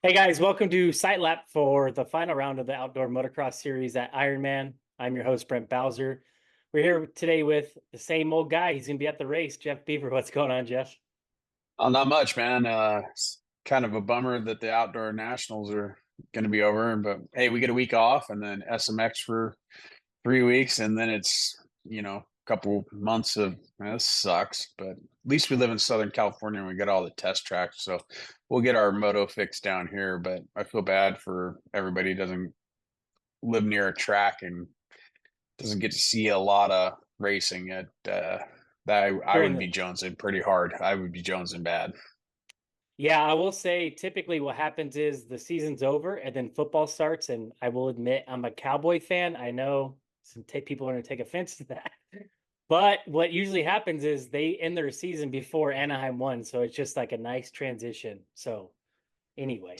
Hey guys, welcome to Sight Lap for the final round of the outdoor motocross series at Ironman. I'm your host, Brent Bowser. We're here today with the same old guy. He's going to be at the race, Jeff Beaver. What's going on, Jeff? Not much, man. It's kind of a bummer that the outdoor nationals are going to be over, but hey, we get a week off and then SMX for 3 weeks, and then it's a couple months of this sucks. But at least we live in Southern California and we get all the test tracks, so we'll get our moto fix down here. But I feel bad for everybody who doesn't live near a track and doesn't get to see a lot of racing. That I During would be the jonesing pretty hard. I would be jonesing bad. Yeah, I will say typically what happens is the season's over and then football starts. And I will admit I'm a Cowboy fan. I know some people are going to take offense to that. But what usually happens is they end their season before Anaheim won. So it's just like a nice transition. So anyway.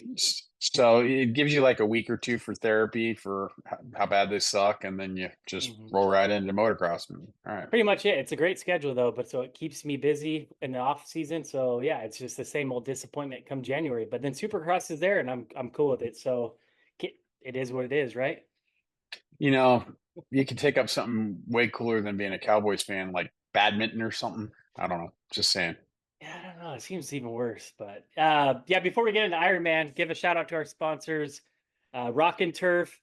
So it gives you like a week or two for therapy for how bad they suck, and then you just Mhm. roll right into motocross. All right. Pretty much it. It's a great schedule though, but so it keeps me busy in the off season. So yeah, it's just the same old disappointment come January. But then Supercross is there, and I'm cool with it. So it is what it is, right? You know, you can take up something way cooler than being a Cowboys fan, like badminton or something. I don't know. Just saying. Yeah, I don't know. It seems even worse. But yeah, before we get into Ironman, give a shout out to our sponsors, Rock and Turf,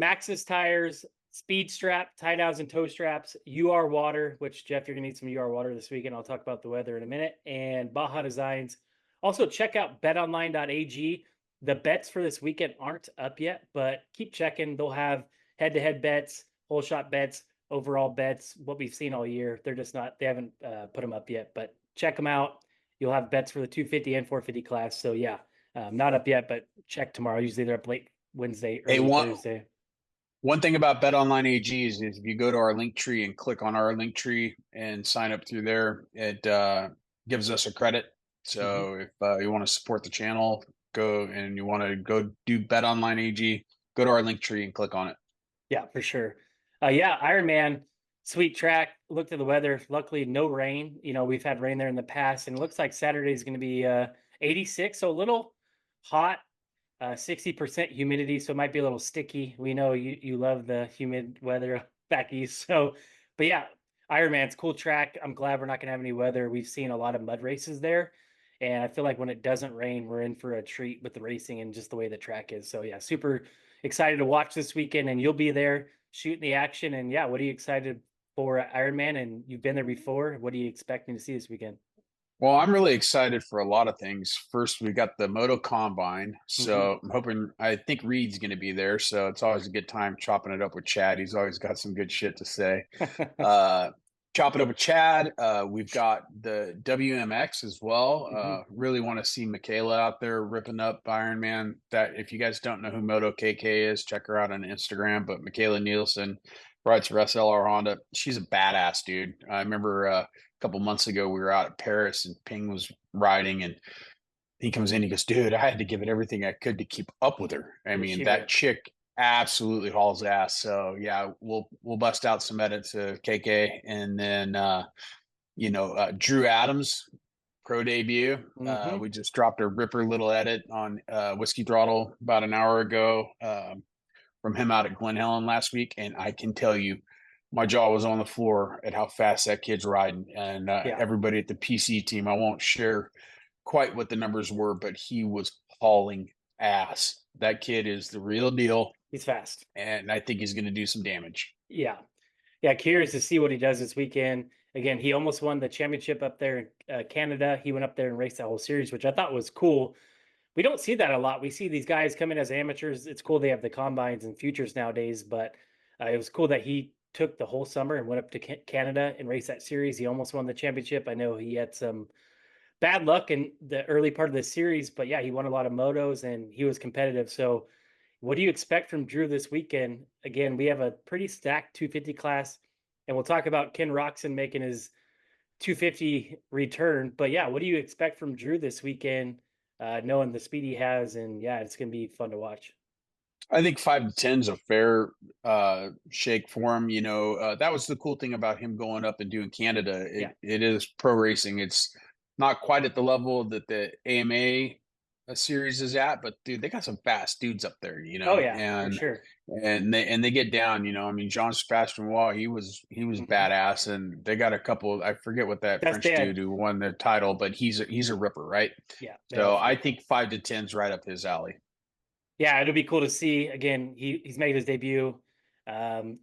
Maxxis Tires, Speed Strap, tie downs and toe straps, UR Water, which Jeff, you're gonna need some UR water this weekend. I'll talk about the weather in a minute, and Baja Designs. Also, check out betonline.ag. The bets for this weekend aren't up yet, but keep checking. They'll have head-to-head bets, whole shot bets, overall bets, what we've seen all year. They're just not, they haven't put them up yet, but check them out. You'll have bets for the 250 and 450 class. So yeah, not up yet, but check tomorrow. Usually they're up late Wednesday, Hey, early one Thursday. one thing about BetOnline AG is if you go to our link tree and click on our link tree and sign up through there, it gives us a credit. Mm-hmm. So if you want to support the channel, go and you want to go do BetOnline AG, go to our link tree and click on it. Yeah, for sure. Yeah, Ironman, sweet track. Looked at the weather. Luckily, no rain. We've had rain there in the past, and it looks like Saturday is going to be 86, so a little hot, 60% humidity, so it might be a little sticky. We know you love the humid weather back east. So, but yeah, Ironman's cool track. I'm glad we're not going to have any weather. We've seen a lot of mud races there, and I feel like when it doesn't rain, we're in for a treat with the racing and just the way the track is. So yeah, super excited to watch this weekend, and you'll be there shooting the action. And yeah, what are you excited for Ironman? And you've been there before. What are you expecting to see this weekend? Well, I'm really excited for a lot of things. First, we got the Moto Combine. Hmm. So I'm hoping, I think Reed's going to be there. So it's always a good time chopping it up with Chad. He's always got some good shit to say. Uh, chop it up with Chad. We've got the WMX as well. Hmm. Really want to see Michaela out there ripping up Iron Man. That if you guys don't know who Moto KK is, check her out on Instagram. But Michaela Nielsen rides for SLR Honda. She's a badass, dude. I remember couple months ago we were out at Paris and Ping was riding and he comes in, he goes, dude, I had to give it everything I could to keep up with her. I Yeah, mean, she that rips. chick absolutely hauls ass. So yeah, we'll bust out some edits to KK and then Drew Adams pro debut. Hmm. We just dropped a ripper little edit on Whiskey Throttle about an hour ago from him out at Glen Helen last week, and I can tell you, my jaw was on the floor at how fast that kid's riding. And Yeah, everybody at the PC team, I won't share quite what the numbers were, but he was hauling ass. That kid is the real deal, he's fast. and I think he's going to do some damage. Yeah. Yeah, curious to see what he does this weekend. Again, he almost won the championship up there in Canada. He went up there and raced that whole series, which I thought was cool. We don't see that a lot. We see these guys come in as amateurs. It's cool they have the combines and futures nowadays, but it was cool that he took the whole summer and went up to Canada and raced that series. He almost won the championship. I know he had some bad luck in the early part of the series, but yeah, he won a lot of motos and he was competitive. So, what do you expect from Drew this weekend? Again, we have a pretty stacked 250 class, and we'll talk about Ken Roczen making his 250 return. But yeah, what do you expect from Drew this weekend, knowing the speed he has? And yeah, it's going to be fun to watch. I think 5 to 10 is a fair shake for him. That was the cool thing about him going up and doing Canada. It, Yeah. it is pro racing. It's not quite at the level that the AMA series is at, but dude, they got some fast dudes up there, Oh yeah, for and sure. they get down, I mean, Jean Sebastian Wall, he was Hmm. badass, and they got a couple. I forget what that That's French dude bad. who won the title, but he's a ripper, right? Yeah, they all So I three. think 5 to 10's right up his alley. Yeah, it'll be cool to see. Again, he's made his debut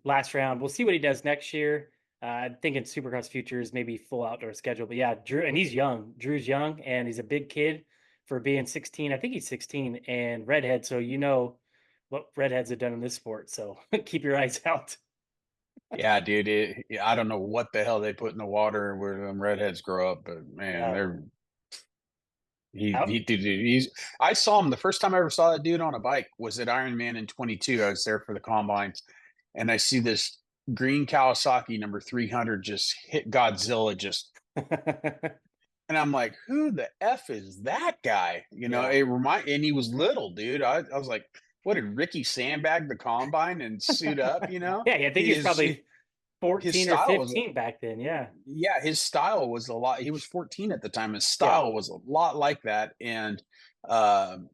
last round. We'll see what he does next year. I'm thinking Supercross Futures, maybe full outdoor schedule. But yeah, Drew, and he's young. Drew's young, and he's a big kid for being 16. I think he's 16 and redhead. So you know what redheads have done in this sport. So keep your eyes out. Yeah, dude, I don't know what the hell they put in the water where them redheads grow up, but man, Yeah. they're he, Out. he dude, he's I saw him the first time I ever saw that dude on a bike was at Ironman in 22. I was there for the combines, and I see this green Kawasaki number 300 just hit Godzilla, and I'm like, who the F is that guy? Yeah. And he was little, dude. I was like, what did Ricky sandbag the combine and suit up? Yeah, I think he's His probably 14 or style was, 15 back then. Yeah. yeah, his style was a lot. He was 14 at the time. His Yeah. style was a lot like that. And, um,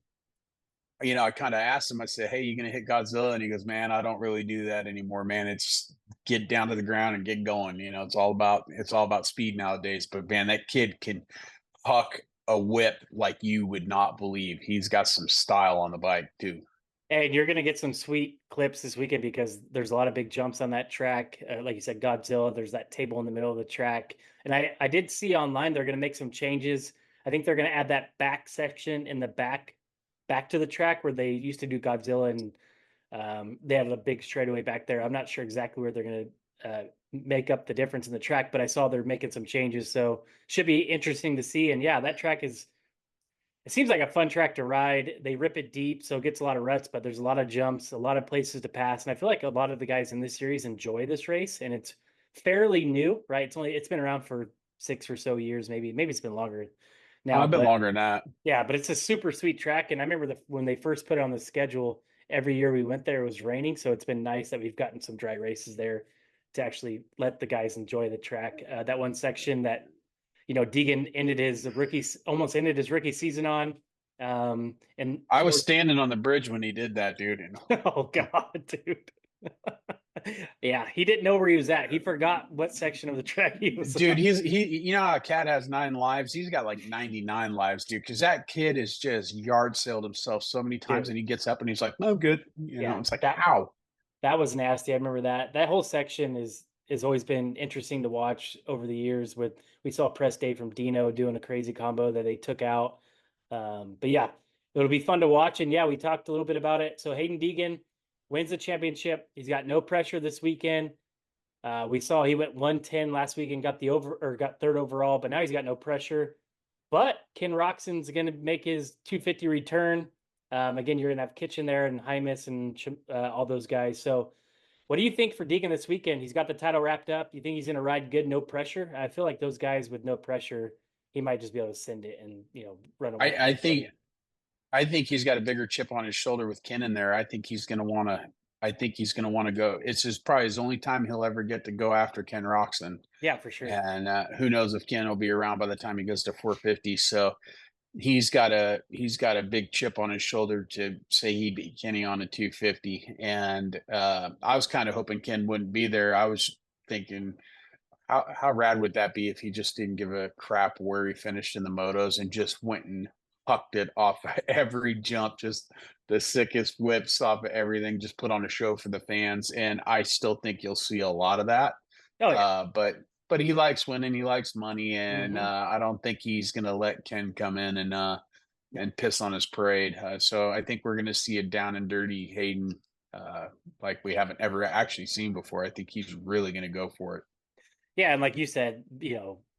I kind of asked him, I said, hey, you going to hit Godzilla? And he goes, man, I don't really do that anymore, man. It's get down to the ground and get going. It's all about speed nowadays. But man, that kid can huck a whip like you would not believe. He's got some style on the bike too. And you're going to get some sweet clips this weekend because there's a lot of big jumps on that track. Like you said, Godzilla, there's that table in the middle of the track. And I did see online they're going to make some changes. I think they're going to add that back section in the back to the track where they used to do Godzilla, and they have a big straightaway back there. I'm not sure exactly where they're going to make up the difference in the track, but I saw they're making some changes. So should be interesting to see. And yeah, that track is, it seems like a fun track to ride. They rip it deep, so it gets a lot of ruts, but there's a lot of jumps, a lot of places to pass. And I feel like a lot of the guys in this series enjoy this race, and it's fairly new, right? It's been around for 6 or so years, maybe it's been longer now, A bit but longer than that. yeah, but it's a super sweet track. And I remember when they first put it on the schedule, every year we went there, it was raining, so it's been nice that we've gotten some dry races there to actually let the guys enjoy the track. That one section that Deegan almost ended his rookie season on. And I was towards, standing on the bridge when he did that, dude. And oh God, dude. Yeah, he didn't know where he was at. He forgot what section of the track he was dude, on. you know how a cat has 9 lives? He's got like 99 lives, dude. Because that kid has just yard sailed himself so many times, Dude, and he gets up and he's like, "No good." yeah, It's like, that how? that was nasty. I remember that whole section is always been interesting to watch over the years. We saw press day from Dino doing a crazy combo that they took out. But yeah, it'll be fun to watch. And yeah, we talked a little bit about it. So Haiden Deegan wins the championship. He's got no pressure this weekend. We saw he went 110 last week and got third overall, but now he's got no pressure. But Ken Roczen's going to make his 250 return. Again, you're going to have Kitchen there and Hymus and all those guys. So, what do you think for Deegan this weekend? He's got the title wrapped up. You think he's going to ride good, no pressure? I feel like those guys with no pressure, he might just be able to send it and run I, away from I the think podium. I think he's got a bigger chip on his shoulder with Ken in there. I think he's going to want to. I think he's going to want to go. Probably his only time he'll ever get to go after Ken Roczen, Yeah, for sure. and who knows if Ken will be around by the time he goes to 450. So he's got a big chip on his shoulder to say he beat Kenny on a 250. And I was kind of hoping Ken wouldn't be there. I was thinking, how rad would that be if he just didn't give a crap where he finished in the motos and just went and hucked it off every jump, just the sickest whips off of everything, just put on a show for the fans. And I still think you'll see a lot of that. Oh yeah. But he likes winning, he likes money, and Hmm. I don't think he's gonna let Ken come in No. and piss on his parade. So I think we're gonna see a down and dirty Haiden like we haven't ever actually seen before. I think he's really gonna go for it. Yeah, and like you said,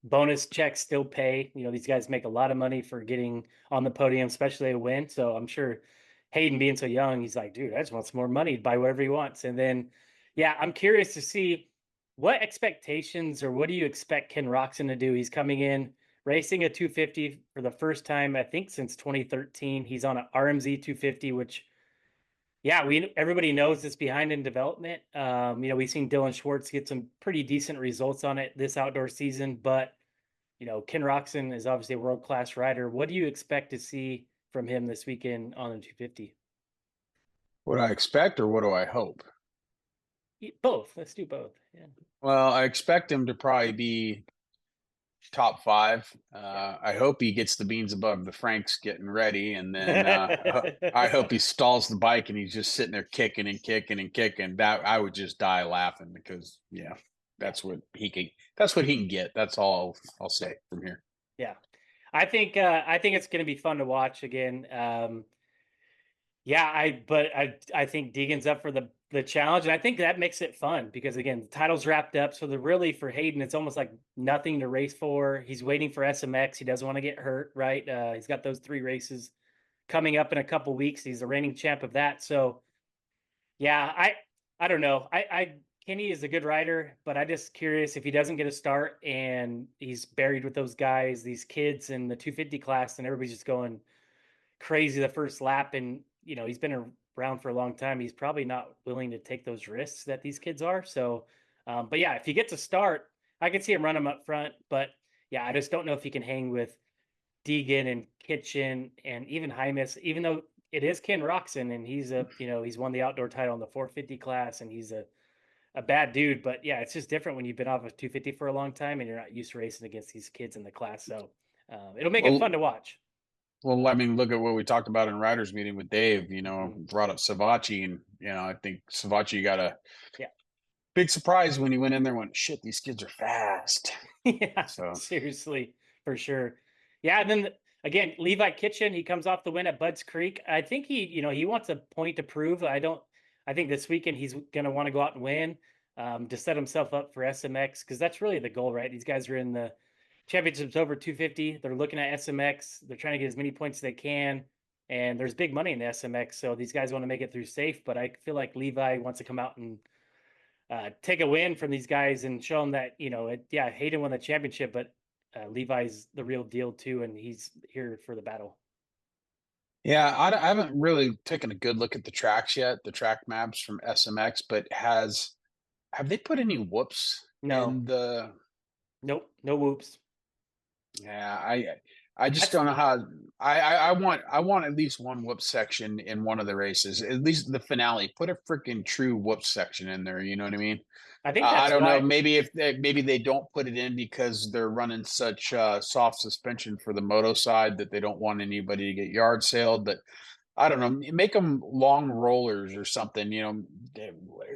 bonus checks still pay. These guys make a lot of money for getting on the podium, especially a win. So I'm sure Hayden being so young, he's like, dude, I just want some more money, buy whatever he wants. And then, yeah, I'm curious to see what expectations or what do you expect Ken Roczen to do? He's coming in racing a 250 for the first time, I think, since 2013. He's on an RMZ 250, which yeah, everybody knows it's behind in development. We've seen Dylan Schwartz get some pretty decent results on it this outdoor season, but Ken Roczen is obviously a world-class rider. What do you expect to see from him this weekend on the 250? What I expect or what do I hope? Both. Let's do both. Yeah. Well, I expect him to probably be top five. Yeah. I hope he gets the beans above the Franks getting ready, and then I hope he stalls the bike and he's just sitting there kicking and kicking and kicking. That I would just die laughing because Yeah. that's what he can. That's what he can get. That's all I'll say from here. Yeah. I think it's going to be fun to watch again. Yeah, I think Deegan's up for the challenge, and I think that makes it fun because again, the title's wrapped up, so the really for Haiden, it's almost like nothing to race for. He's waiting for SMX. He doesn't want to get hurt, right? He's got those 3 races coming up in a couple weeks. He's the reigning champ of that. So yeah, I don't know. I Kenny is a good rider, but I just curious if he doesn't get a start and he's buried with those guys, these kids in the 250 class, and everybody's just going crazy the first lap. And he's been around for a long time. He's probably not willing to take those risks that these kids are. So, but yeah, if he gets a start, I can see him run him up front. But yeah, I just don't know if he can hang with Deegan and Kitchen and even Hymus, even though it is Ken Roczen and he's won the outdoor title in the 450 class and he's a bad dude. But yeah, it's just different when you've been off of 250 for a long time and you're not used to racing against these kids in the class. So it'll make it fun to Well, watch. well, I mean, look at what we talked about in riders meeting with Dave. Mhm. Brought up Savachi, and I think Savachi got a Yeah. big surprise when he went in there. And went, shit, these kids are fast. Yeah, So seriously, for sure. Yeah, and then again, Levi Kitchen, he comes off the win at Budds Creek. I think he wants a point to prove. I think this weekend he's going to want to go out and win to set himself up for SMX because that's really the goal, right? These guys are in the championships over 250. They're looking at SMX. They're trying to get as many points as they can. And there's big money in the SMX. So these guys want to make it through safe. But I feel like Levi wants to come out and take a win from these guys and show them that yeah, Hayden won the championship, but Levi's the real deal too, and he's here for the battle. yeah, I haven't really taken a good look at the tracks yet, the track maps from SMX, but have they put any whoops No, in the? nope, no whoops. Yeah, I just That's don't know how. I want at least one whoop section in one of the races, at least the finale. Put a freaking true whoop section in there. You know what I mean? I think I that's don't know. why. Maybe they don't put it in because they're running such soft suspension for the moto side that they don't want anybody to get yard sailed. But I don't know. Make them long rollers or something.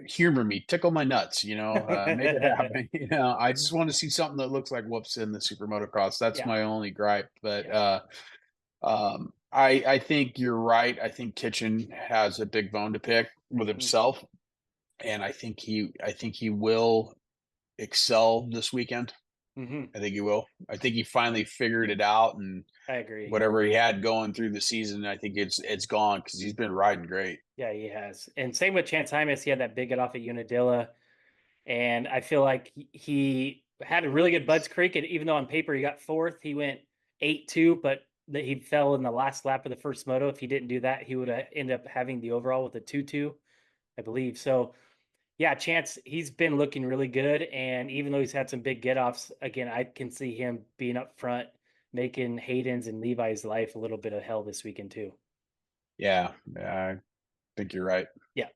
Humor me, tickle my nuts. Make it happen. I just want to see something that looks like whoops in the super motocross. That's Yeah, my only gripe. But yeah, I think you're right. I think Kitchen has a big bone to pick with mhm, himself, and I think he will excel this weekend. mhm. I think he will. I think he finally figured it out, and I agree. whatever he had going through the season, I think it's gone because he's been riding great. Yeah, he has. And same with Chance Hymas. He had that big get off at Unadilla. And I feel like he had a really good Budds Creek. And even though on paper he got fourth, he went 8-2, but he fell in the last lap of the first moto. If he didn't do that, he would have ended up having the overall with a 2-2, I believe. So yeah, Chance, he's been looking really good. And even though he's had some big get offs, again, I can see him being up front, making Hayden's and Levi's life a little bit of hell this weekend too. Yeah, I think you're right. Yeah.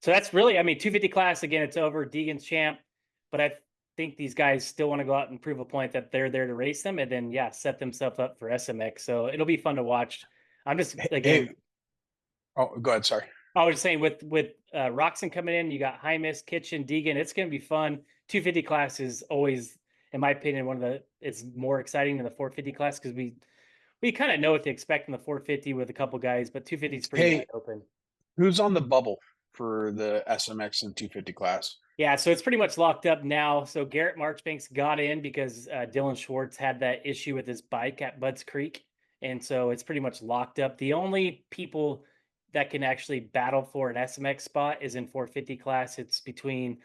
So that's really, I mean, 250 class, again, it's over. Deegan's champ. But I think these guys still want to go out and prove a point that they're there to race them and then, yeah, set themselves up for SMX. So it'll be fun to watch. I'm just, Hey, again, oh, go ahead. Sorry. I was saying with Roczen coming in, you got Hymus, Kitchen, Deegan. It's going to be fun. 250 class is always, in my opinion, it's more exciting than the 450 class because we kind of know what to expect in the 450 with a couple guys, but 250 is pretty wide Hey, open. who's on the bubble for the SMX and 250 class? Yeah, so it's pretty much locked up now. So Garrett Marchbanks got in because Dylan Schwartz had that issue with his bike at Budds Creek. And so it's pretty much locked up. The only people that can actually battle for an SMX spot is in 450 class. It's between,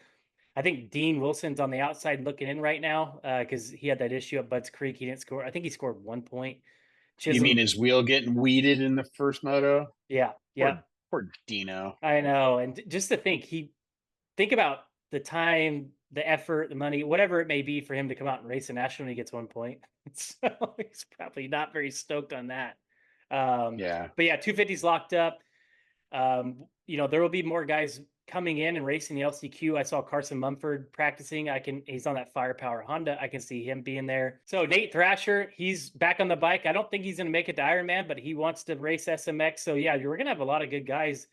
I think Dean Wilson's on the outside looking in right now because he had that issue at Budds Creek. He didn't score. I think he scored 1 point. You mean Chisholm, his wheel getting weeded in the first moto? yeah, yeah, Poor Dino. I know. And just to think about the time, the effort, the money, whatever it may be for him to come out and race a national and he gets 1 point. So he's probably not very stoked on that. Yeah. But yeah, 250's locked up. There will be more guys coming in and racing the LCQ. I saw Carson Mumford practicing. He's on that Firepower Honda. I can see him being there. So Nate Thrasher, he's back on the bike. I don't think he's going to make it to Ironman, but he wants to race SMX. So yeah, we're going to have a lot of good guys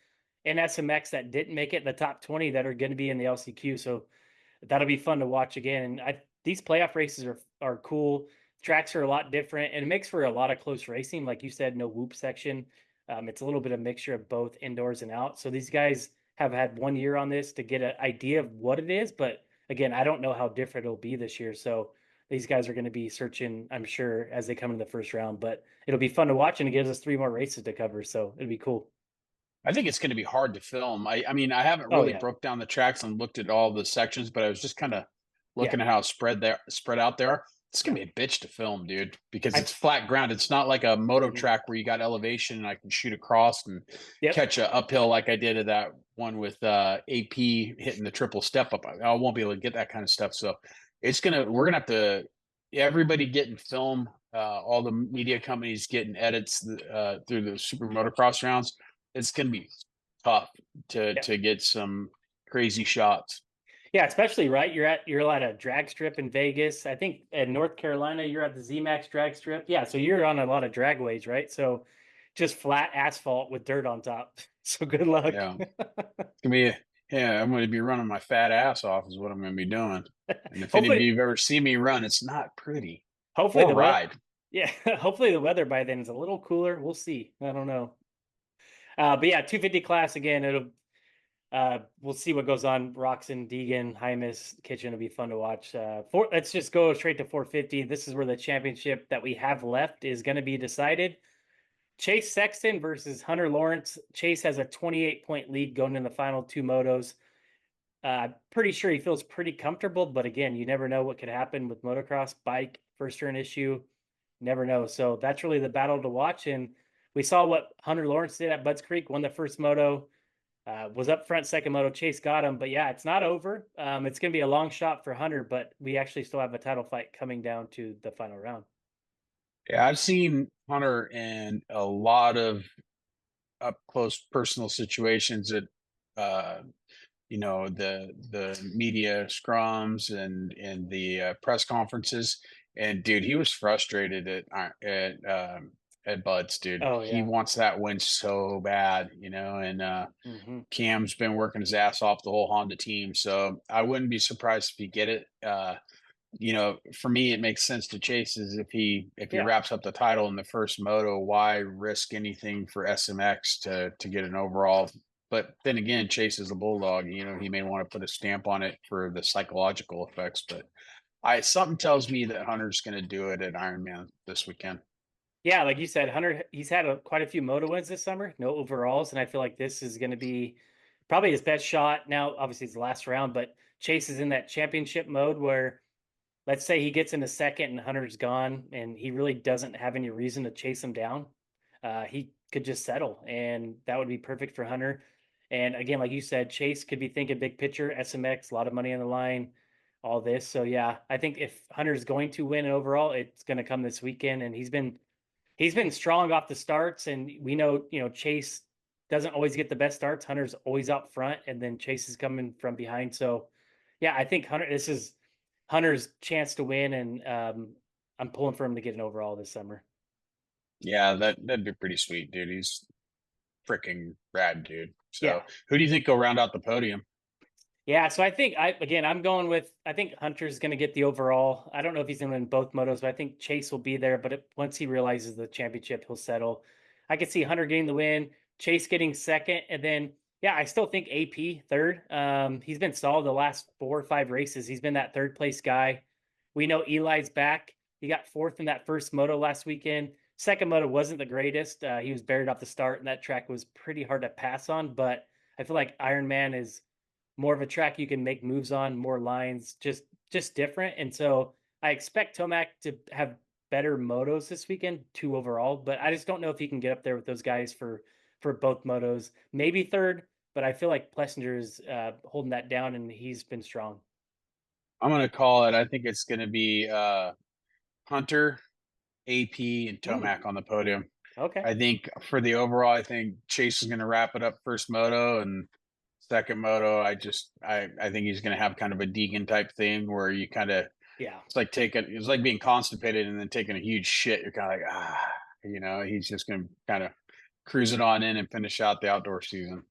in SMX that didn't make it in the top 20 that are going to be in the LCQ. So that'll be fun to watch again. And these playoff races are cool. Tracks are a lot different, and it makes for a lot of close racing. Like you said, no whoop section. It's a little bit of mixture of both indoors and out. So these guys have had 1 year on this to get an idea of what it is. But again, I don't know how different it'll be this year. So these guys are going to be searching, I'm sure, as they come in the first round. But it'll be fun to watch, and it gives us 3 more races to cover. So it'll be cool. I think it's going to be hard to film. I mean, I haven't Oh really yeah, broke down the tracks and looked at all the sections, but I was just kind of yeah, looking at how spread out there. It's yeah. going to be a bitch to film, dude, because I it's flat ground. It's not like a moto mhm. track where you got elevation and I can shoot across and Yep. catch a uphill like I did at that one with AP hitting the triple step up. I won't be able to get that kind of stuff. So we're gonna have to everybody getting film, all the media companies getting edits through the super motocross rounds. It's going to be tough Yeah. to get some crazy shots. Yeah, especially right. You're at a drag strip in Vegas. I think in North Carolina, you're at the ZMAX drag strip. Yeah, so you're on a lot of dragways, right? So just flat asphalt with dirt on top. So good luck. Yeah, it's gonna be. Yeah, I'm going to be running my fat ass off is what I'm going to be doing. And if any of Hopefully, you have ever seen me run, it's not pretty hopefully or the weather. ride. Yeah, hopefully the weather by then is a little cooler. We'll see. I don't know. But yeah, 250 class again. We'll see what goes on. Roczen, Deegan, Hymas, Kitchen will be fun to watch. Let's just go straight to 450. This is where the championship that we have left is going to be decided. Chase Sexton versus Hunter Lawrence. Chase has a 28-point lead going in the final 2 motos. Pretty sure he feels pretty comfortable, but again, you never know what could happen with motocross, bike, first turn issue. Never know. So that's really the battle to watch. And we saw what Hunter Lawrence did at Budds Creek, won the first moto. Was up front, second moto. Chase got him, but yeah, it's not over. It's going to be a long shot for Hunter, but we actually still have a title fight coming down to the final round. Yeah, I've seen Hunter in a lot of up close personal situations at uh, the media scrums and the press conferences. And dude, he was frustrated at Buds, dude. Oh He yeah. wants that win so bad, and Hmm. Cam's been working his ass off the whole Honda team. So I wouldn't be surprised if he get it. For me, it makes sense to Chase is if he Yeah. wraps up the title in the first moto, why risk anything for SMX to get an overall? But then again, Chase is a bulldog. He may want to put a stamp on it for the psychological effects. But something tells me that Hunter's going to do it at Ironman this weekend. Yeah, like you said, Hunter, he's had quite a few moto wins this summer, no overalls, and I feel like this is going to be probably his best shot. Now, obviously, it's the last round, but Chase is in that championship mode where, let's say he gets in a second and Hunter's gone, and he really doesn't have any reason to chase him down. He could just settle, and that would be perfect for Hunter. And again, like you said, Chase could be thinking big picture, SMX, a lot of money on the line, all this. So yeah, I think if Hunter's going to win an overall, it's going to come this weekend, and he's been strong off the starts, and we know Chase doesn't always get the best starts. Hunter's always out front, and then Chase is coming from behind. So yeah, I think this is Hunter's chance to win, and I'm pulling for him to get an overall this summer. Yeah, that'd be pretty sweet, dude. He's freaking rad, dude. Yeah. So who do you think will round out the podium? Yeah, so I think I'm going with I think Hunter's going to get the overall. I don't know if he's going to win both motos, but I think Chase will be there. But once he realizes the championship, he'll settle. I could see Hunter getting the win, Chase getting second, and then yeah, I still think AP third. He's been solid the last 4 or 5 races. He's been that third place guy. We know Eli's back. He got fourth in that first moto last weekend. Second moto wasn't the greatest. He was buried off the start, and that track was pretty hard to pass on. But I feel like Ironman is more of a track you can make moves on, more lines, just different. And so I expect Tomac to have better motos this weekend, 2 overall, but I just don't know if he can get up there with those guys for both motos. Maybe third, but I feel like Plessinger is holding that down, and he's been strong. I'm gonna call it. I think it's gonna be Hunter, AP, and Mm, Tomac on the podium. Okay. I think for the overall, I think Chase is going to wrap it up first moto, and second moto, I think he's going to have kind of a Deegan type thing where you kind of Yeah. it's like being constipated and then taking a huge shit. You're kind of like, he's just going to kind of cruise it on in and finish out the outdoor season.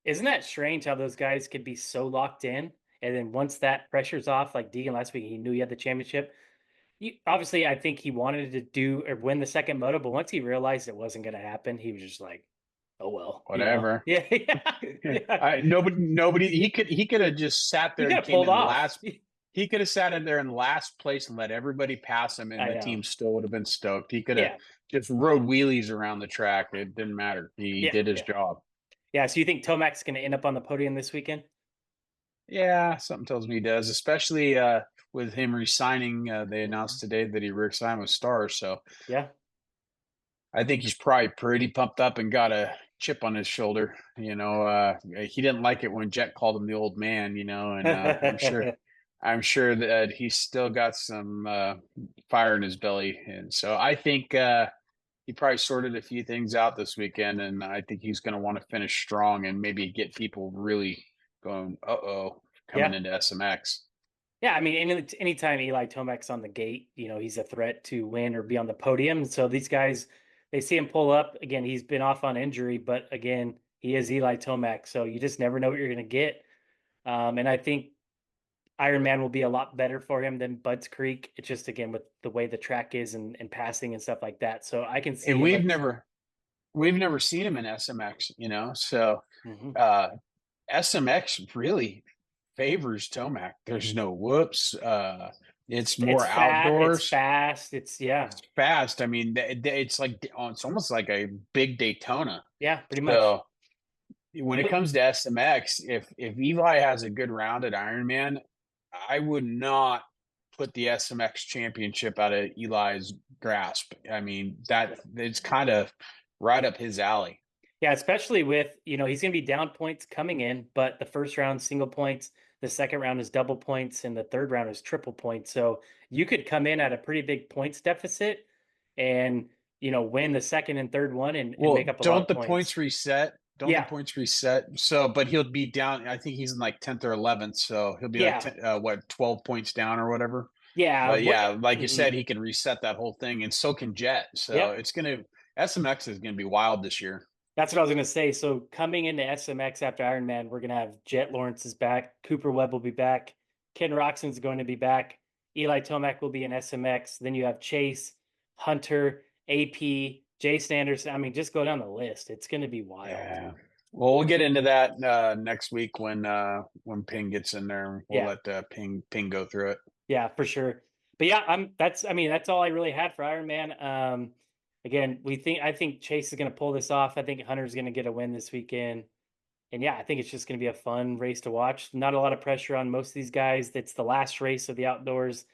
Isn't that strange how those guys could be so locked in, and then once that pressure's off, like Deegan last week, he knew he had the championship. Obviously, I think he wanted to do or win the second moto, but once he realized it wasn't going to happen, he was just like, "Oh well," you know? Whatever. Yeah, yeah, yeah. Nobody. He could have just sat He there could and have came pulled in off. last. He could have sat in there in last place and let everybody pass him, and I the know. team still would have been stoked. He could have Yeah, just rode wheelies around the track. It didn't matter. He yeah, did his yeah, job. yeah. So you think Tomac's going to end up on the podium this weekend? Yeah, something tells me he does, especially with him resigning. They Mhm. announced today that he resigned with Stars, so Yeah, I think he's probably pretty pumped up and got a chip on his shoulder. He didn't like it when Jet called him the old man, and I'm sure that he's still got some fire in his belly. And so I think he probably sorted a few things out this weekend, and I think he's going to want to finish strong and maybe get people really going, uh-oh, coming yeah. into SMX. Yeah, I mean, anytime Eli Tomac's on the gate, he's a threat to win or be on the podium. So these guys, they see him pull up. Again, he's been off on injury, but again, he is Eli Tomac. So you just never know what you're going to get. And I think Ironman will be a lot better for him than Budds Creek. It's just, again, with the way the track is and passing and stuff like that. So I can see And him we've never seen him in SMX, so Mhm. uh SMX really favors Tomac. There's no whoops. It's It's more fat, it's outdoors. fast. It's, yeah, It's fast. I mean, it's almost like a big Daytona. yeah, pretty much. So when it comes to SMX, if Eli has a good round at Ironman, I would not put the SMX championship out of Eli's grasp. I mean, that it's kind of right up his alley. Yeah, especially with, he's going to be down points coming in, but the first round single points, the second round is double points, and the third round is triple points. So you could come in at a pretty big points deficit and, win the second and third one and make Well, up a lot don't of the points. points reset? Don't the Yeah. points reset? So, but he'll be down. I think he's in like 10th or 11th. So he'll be like Yeah. 12 points down or whatever. Yeah. But yeah, like you Mhm. said, he can reset that whole thing, and so can Jet. So Yep. it's gonna SMX is gonna be wild this year. That's what I was going to say. So coming into SMX after Ironman, we're going to have Jet Lawrence is back. Cooper Webb will be back. Ken Roczen's going to be back. Eli Tomac will be in SMX. Then you have Chase, Hunter, AP, Jason Anderson. I mean, just go down the list. It's going to be wild. Yeah. Well, we'll get into that next week when Ping gets in there. We'll Yeah. let Ping go through it. Yeah, for sure. But yeah, I mean, that's all I really had for Ironman. Again, I think Chase is going to pull this off. I think Hunter's going to get a win this weekend. And yeah, I think it's just going to be a fun race to watch. Not a lot of pressure on most of these guys. It's the last race of the outdoors.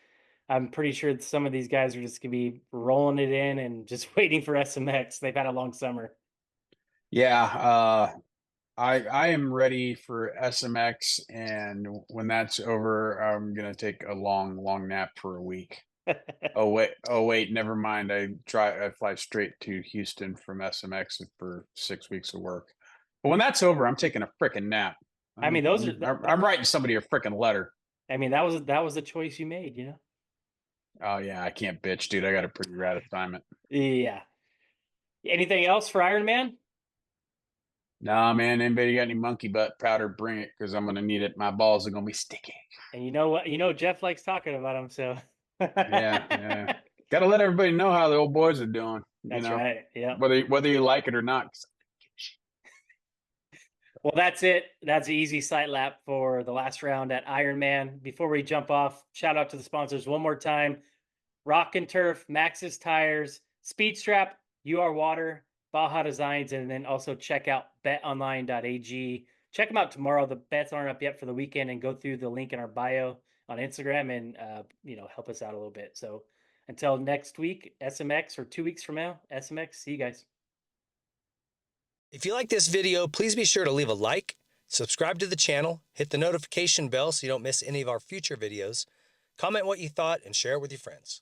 I'm pretty sure that some of these guys are just going to be rolling it in and just waiting for SMX. They've had a long summer. Yeah, I am ready for SMX, and when that's over, I'm gonna take a long nap for a week. Oh wait, never mind. I fly straight to Houston from SMX for 6 weeks of work. But when that's over, I'm taking a freaking nap. I I'm mean, those are I'm I'm I'm writing somebody a freaking letter. I mean, that was the choice you made. Oh yeah, I can't bitch, dude. I got a pretty rad assignment. Yeah. Anything else for Iron Man? Nah, man. Anybody got any monkey butt powder? Bring it, because I'm gonna need it. My balls are gonna be sticky. And you know what? Jeff likes talking about him, so Yeah, yeah. Got to let everybody know how the old boys are doing. that's right. Yeah. Whether you like it or not. Well, that's it. That's an easy sight lap for the last round at Ironman. Before we jump off, shout out to the sponsors one more time. Rock and Turf, Maxxis Tires, Speed Strap, UR Water, Baja Designs, and then also check out betonline.ag. Check them out tomorrow. The bets aren't up yet for the weekend, and go through the link in our bio on Instagram and help us out a little bit. So until next week, SMX, or 2 weeks from now, SMX. See you guys. If you like this video, please be sure to leave a like, subscribe to the channel, hit the notification bell so you don't miss any of our future videos, comment what you thought, and share it with your friends.